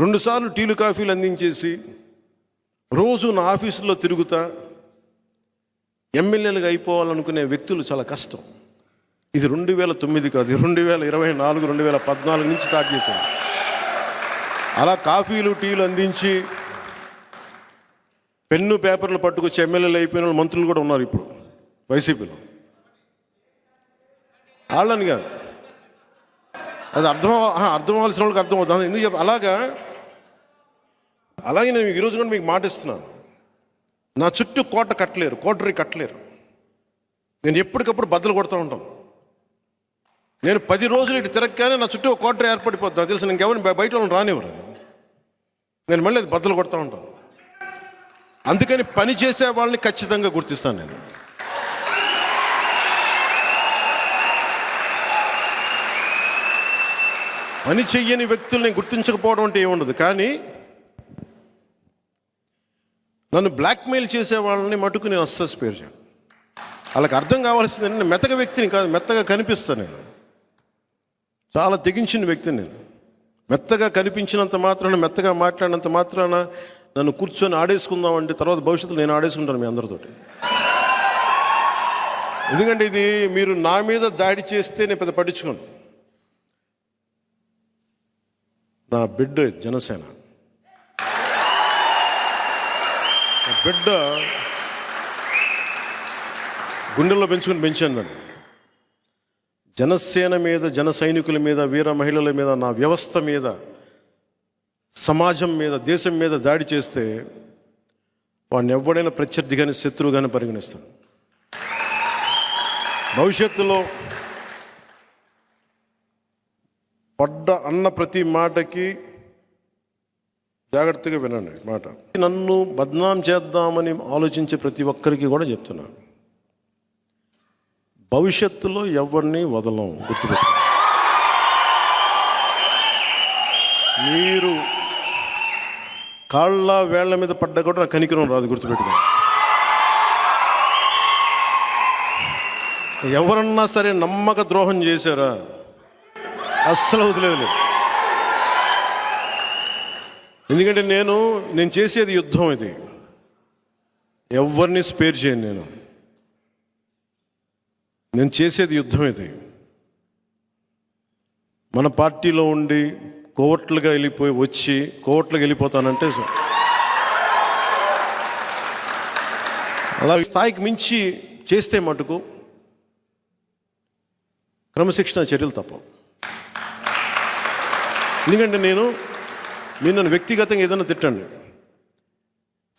2 సార్లు టీలు కాఫీలు అందించేసి రోజు నా ఆఫీసులో తిరుగుతా ఎమ్మెల్యేలుగా అయిపోవాలనుకునే వ్యక్తులు చాలా కష్టం. ఇది 2009 కాదు, 2024 2014 నుంచి స్టార్ట్ చేశాను. అలా కాఫీలు టీలు అందించి పెన్ను పేపర్లు పట్టుకొచ్చి ఎమ్మెల్యేలు అయిపోయిన మంత్రులు కూడా ఉన్నారు ఇప్పుడు వైసీపీలో. వాళ్ళని కాదు, అది అర్థం అవ్వాల్సిన వాళ్ళకి అర్థం అవుతుంది. ఎందుకు అలాగే నేను ఈరోజు కూడా మీకు మాటిస్తున్నాను, నా చుట్టూ కోటరీ కట్టలేరు. నేను ఎప్పటికప్పుడు బద్దలు కొడుతూ ఉంటాను. నేను 10 రోజులు ఇటు తిరగగానే నా చుట్టూ కోటరీ ఏర్పడిపోతుంది. నాకు తెలుసు, ఇంకెవరిని బయట వాళ్ళని రానివ్వరు. నేను మళ్ళీ అది బద్దలు కొడుతూ ఉంటాను. అందుకని పని చేసే వాళ్ళని ఖచ్చితంగా గుర్తిస్తాను. నేను పని చెయ్యని వ్యక్తుల్ని గుర్తించకపోవడం అంటే ఏముండదు. కానీ నన్ను బ్లాక్మెయిల్ చేసే వాళ్ళని మటుకు నేను అస్సలు స్పేర్ చేయను. వాళ్ళకి అర్థం కావాల్సింది, నేను మెత్తగా వ్యక్తిని కాదు, మెత్తగా కనిపిస్తాను. నేను చాలా తెగించిన వ్యక్తిని. నేను మెత్తగా కనిపించినంత మాత్రాన, మెత్తగా మాట్లాడినంత మాత్రాన నన్ను కూర్చొని ఆడేసుకుందామంటే తర్వాత భవిష్యత్తులో నేను ఆడేసుకుంటాను మీ అందరితోటి. ఎందుకంటే ఇది మీరు నా మీద దాడి చేస్తే నేను పెద్ద పట్టించుకోను. నా బిడ్డ జనసేన, నా బిడ్డ గుండెల్లో పెంచాను నన్ను. జనసేన మీద, జన సైనికుల మీద, వీర మహిళల మీద, నా వ్యవస్థ మీద, సమాజం మీద, దేశం మీద దాడి చేస్తే వాడిని ఎవడైనా ప్రత్యర్థి కానీ శత్రువుగానే పరిగణిస్తాను. భవిష్యత్తులో అన్న ప్రతి మాటకి జాగ్రత్తగా వినండి మాట. నన్ను బద్నాం చేద్దామని ఆలోచించే ప్రతి ఒక్కరికి కూడా చెప్తున్నాను, భవిష్యత్తులో ఎవరిని వదలం. గుర్తుపెట్టుకోండి. మీరు కాళ్ళ వేళ్ల మీద పడ్డా కూడా నాకు కనికరం రాదు. గుర్తుపెట్టుకోండి. ఎవరన్నా సరే నమ్మక ద్రోహం చేశారా అస్సలు వదిలేదు. ఎందుకంటే నేను చేసేది యుద్ధం. ఇది ఎవరిని స్పేర్ చేయను. నేను చేసేది యుద్ధం. ఇది మన పార్టీలో ఉండి కోవట్లుగా వెళ్ళిపోతానంటే అలా స్థాయికి మించి చేస్తే మటుకు క్రమశిక్షణ చర్యలు తప్ప. ఎందుకంటే మీరు నన్ను వ్యక్తిగతంగా ఏదైనా తిట్టండి,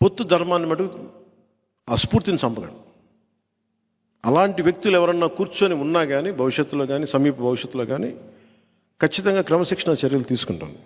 పొత్తు ధర్మాన్ని మటుకు ఆ స్ఫూర్తిని చంపకండి. అలాంటి వ్యక్తులు ఎవరన్నా కూర్చొని ఉన్నా కానీ భవిష్యత్తులో కానీ సమీప భవిష్యత్తులో కానీ ఖచ్చితంగా క్రమశిక్షణ చర్యలు తీసుకుంటాను.